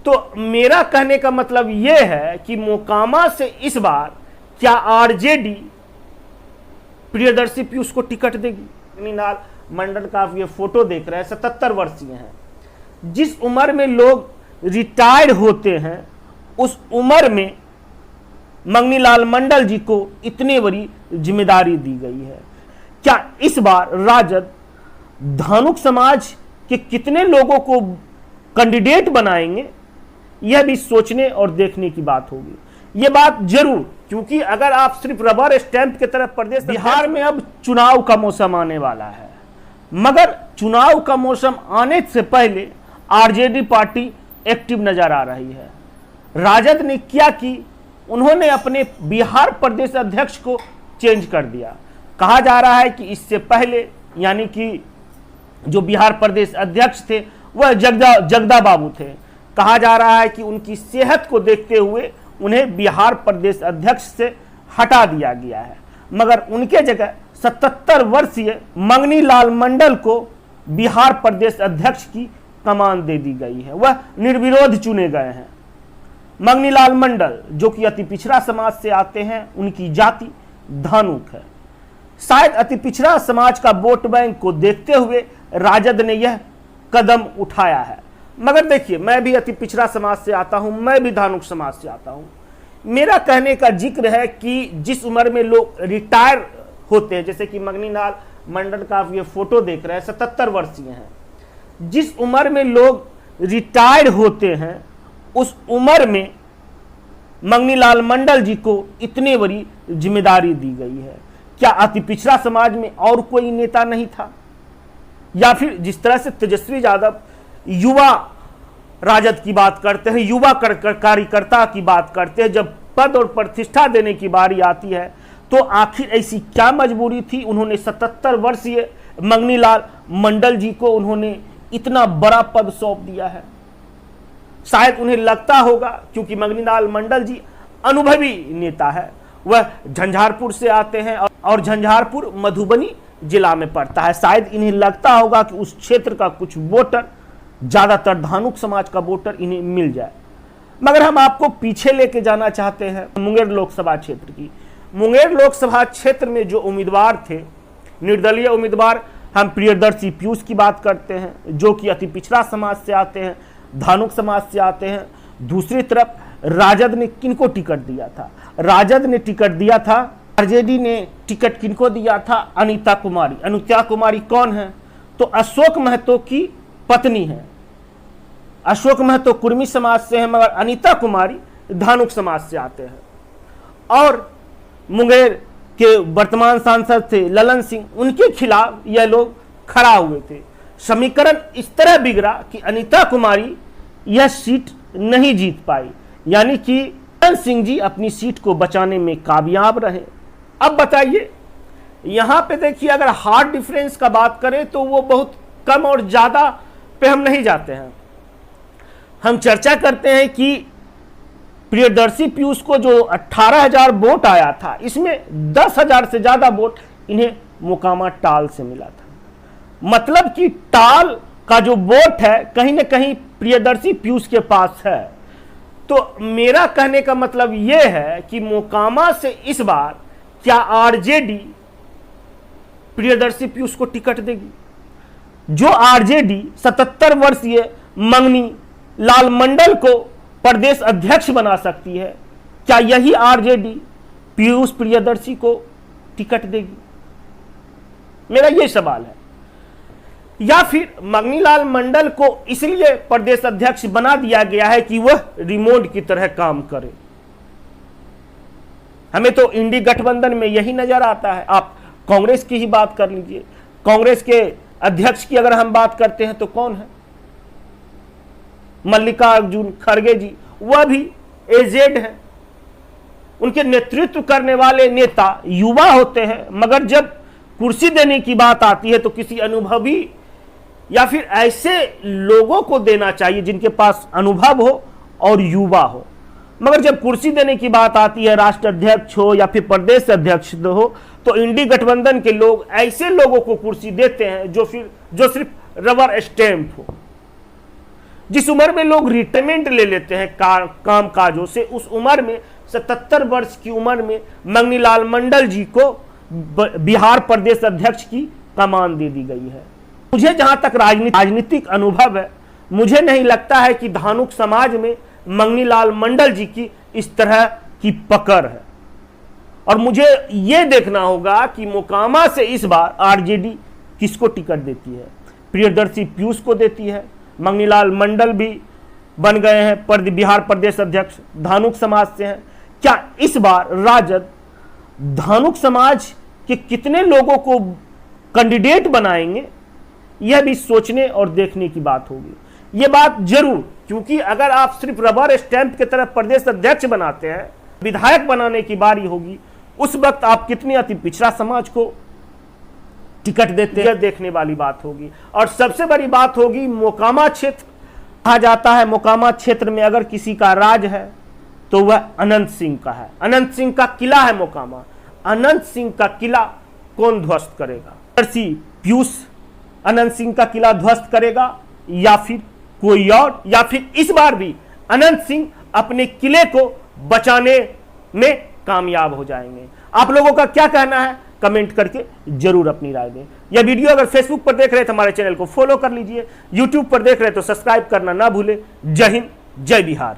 तो मेरा कहने का मतलब यह है कि मोकामा से इस बार क्या आरजेडी प्रियदर्शी पीयूष को टिकट देगी? मगनीलाल मंडल का आप ये फोटो देख रहे हैं, 77 वर्षीय हैं। जिस उम्र में लोग रिटायर्ड होते हैं उस उम्र में मगनीलाल मंडल जी को इतनी बड़ी जिम्मेदारी दी गई है। क्या इस बार राजद धानुक समाज के कितने लोगों को कैंडिडेट बनाएंगे, यह भी सोचने और देखने की बात होगी। यह बात जरूर, क्योंकि अगर आप सिर्फ रबर स्टैंप की तरफ प्रदेश, बिहार में अब चुनाव का मौसम आने वाला है, मगर चुनाव का मौसम आने से पहले आरजेडी पार्टी एक्टिव नजर आ रही है। राजद ने क्या की, उन्होंने अपने बिहार प्रदेश अध्यक्ष को चेंज कर दिया। कहा जा रहा है कि इससे पहले यानी कि जो बिहार प्रदेश अध्यक्ष थे वह जगदा बाबू थे। कहा जा रहा है कि उनकी सेहत को देखते हुए उन्हें बिहार प्रदेश अध्यक्ष से हटा दिया गया है, मगर उनके जगह 77 वर्षीय मगनीलाल मंडल को बिहार प्रदेश अध्यक्ष की कमान दे दी गई है। वह निर्विरोध चुने गए हैं। मगनीलाल मंडल जो कि अति पिछड़ा समाज से आते हैं, उनकी जाति धानुक है। शायद अति पिछड़ा समाज का वोट बैंक को देखते हुए राजद ने यह कदम उठाया है। मगर देखिए, मैं भी अति पिछड़ा समाज से आता हूं, मैं भी धानुक समाज से आता हूं। मेरा कहने का जिक्र है कि जिस उम्र में लोग रिटायर होते हैं, जैसे कि मगनीलाल मंडल का आप ये फोटो देख रहे हैं, 77 वर्षीय हैं। जिस उम्र में लोग रिटायर्ड होते हैं उस उम्र में मगनीलाल मंडल जी को इतनी बड़ी जिम्मेदारी दी गई है। क्या अति पिछड़ा समाज में और कोई नेता नहीं था? या फिर जिस तरह से तेजस्वी यादव युवा राजद की बात करते हैं, युवा कार्यकर्ता की बात करते हैं, जब पद और प्रतिष्ठा देने की बारी आती है तो आखिर ऐसी क्या मजबूरी थी, उन्होंने 77 वर्षीय मगनीलाल मंडल जी को उन्होंने इतना बड़ा पद सौंप दिया है? शायद उन्हें लगता होगा, क्योंकि मगनीलाल मंडल जी अनुभवी नेता है, वह झंझारपुर से आते हैं और झंझारपुर मधुबनी जिला में पड़ता है। शायद इन्हें लगता होगा कि उस क्षेत्र का कुछ वोटर, ज्यादातर धानुक समाज का वोटर इन्हें मिल जाए। मगर हम आपको पीछे लेके जाना चाहते हैं मुंगेर लोकसभा क्षेत्र की। मुंगेर लोकसभा क्षेत्र में जो उम्मीदवार थे, निर्दलीय उम्मीदवार, हम प्रियदर्शी पीयूष की बात करते हैं, जो कि अति पिछड़ा समाज से आते हैं, धानुक समाज से आते हैं। दूसरी तरफ राजद ने किनको टिकट दिया था? राजद ने टिकट दिया था, आरजेडी ने टिकट किनको दिया था? अनीता कुमारी। अनीता कुमारी कौन है? तो अशोक महतो की पत्नी है। अशोक महतो कुर्मी समाज से है, मगर अनीता कुमारी धानुक समाज से आते हैं। और मुंगेर के वर्तमान सांसद थे ललन सिंह, उनके खिलाफ यह लोग खड़ा हुए थे। समीकरण इस तरह बिगड़ा कि अनीता कुमारी यह सीट नहीं जीत पाई, यानी कि ललन सिंह जी अपनी सीट को बचाने में कामयाब रहे। अब बताइए, यहां पे देखिए, अगर हार्ड डिफरेंस का बात करें तो वो बहुत कम और ज्यादा पे हम नहीं जाते हैं। हम चर्चा करते हैं कि प्रियदर्शी पीयूष को जो 18,000 वोट आया था, इसमें 10,000 से ज्यादा वोट इन्हें मोकामा टाल से मिला था। मतलब कि टाल का जो वोट है कहीं ना कहीं प्रियदर्शी पीयूष के पास है। तो मेरा कहने का मतलब यह है कि मोकामा से इस बार क्या आरजेडी प्रियदर्शी पीयूष को टिकट देगी? जो आरजेडी 77 वर्षीय मगनीलाल मंडल को प्रदेश अध्यक्ष बना सकती है, क्या यही आरजेडी पीयूष प्रियदर्शी को टिकट देगी? मेरा यह सवाल है। या फिर मगनीलाल मंडल को इसलिए प्रदेश अध्यक्ष बना दिया गया है कि वह रिमोट की तरह काम करे? हमें तो इंडी गठबंधन में यही नजर आता है। आप कांग्रेस की ही बात कर लीजिए, कांग्रेस के अध्यक्ष की अगर हम बात करते हैं तो कौन है? मल्लिकार्जुन खड़गे जी, वह भी एजेड है। उनके नेतृत्व करने वाले नेता युवा होते हैं, मगर जब कुर्सी देने की बात आती है तो किसी अनुभवी या फिर ऐसे लोगों को देना चाहिए जिनके पास अनुभव हो और युवा हो। मगर जब कुर्सी देने की बात आती है, राष्ट्र अध्यक्ष हो या फिर प्रदेश अध्यक्ष हो, तो इंडी गठबंधन के लोग ऐसे लोगों को कुर्सी देते हैं जो सिर्फ रबर स्टैंप हो, जिस उम्र में लोग रिटायरमेंट ले लेते हैं काम काजों से, उस उम्र में 77 वर्ष की उम्र में मंगनीलाल मंडल जी को बिहार प्रदेश अध्यक्ष की कमान दे दी गई है। मुझे जहां तक राजनीतिक अनुभव है, मुझे नहीं लगता है कि धानुक समाज में मंगनीलाल मंडल जी की इस तरह की पकड़ है। और मुझे यह देखना होगा कि मोकामा से इस बार आरजेडी किसको टिकट देती है। प्रियदर्शी पीयूष को देती है, मंगनीलाल मंडल भी बन गए हैं बिहार प्रदेश अध्यक्ष, धानुक समाज से हैं। क्या इस बार राजद धानुक समाज के कितने लोगों को कैंडिडेट बनाएंगे, यह भी सोचने और देखने की बात होगी। यह बात जरूर, क्योंकि अगर आप सिर्फ रबर स्टैंप की तरफ प्रदेश अध्यक्ष बनाते हैं, विधायक बनाने की बारी होगी, उस वक्त आप कितने अति पिछड़ा समाज को टिकट देते हैं, देखने वाली बात होगी। और सबसे बड़ी बात होगी मोकामा क्षेत्र। कहा जाता है मोकामा क्षेत्र में अगर किसी का राज है तो वह अनंत सिंह का है। अनंत सिंह का किला है मोकामा। अनंत सिंह का किला कौन ध्वस्त करेगा? पीयूष अनंत सिंह का किला ध्वस्त करेगा या फिर कोई और, या फिर इस बार भी अनंत सिंह अपने किले को बचाने में कामयाब हो जाएंगे? आप लोगों का क्या कहना है, कमेंट करके जरूर अपनी राय दें। यह वीडियो अगर फेसबुक पर देख रहे तो हमारे चैनल को फॉलो कर लीजिए, यूट्यूब पर देख रहे तो सब्सक्राइब करना ना भूलें। जय हिंद, जय बिहार।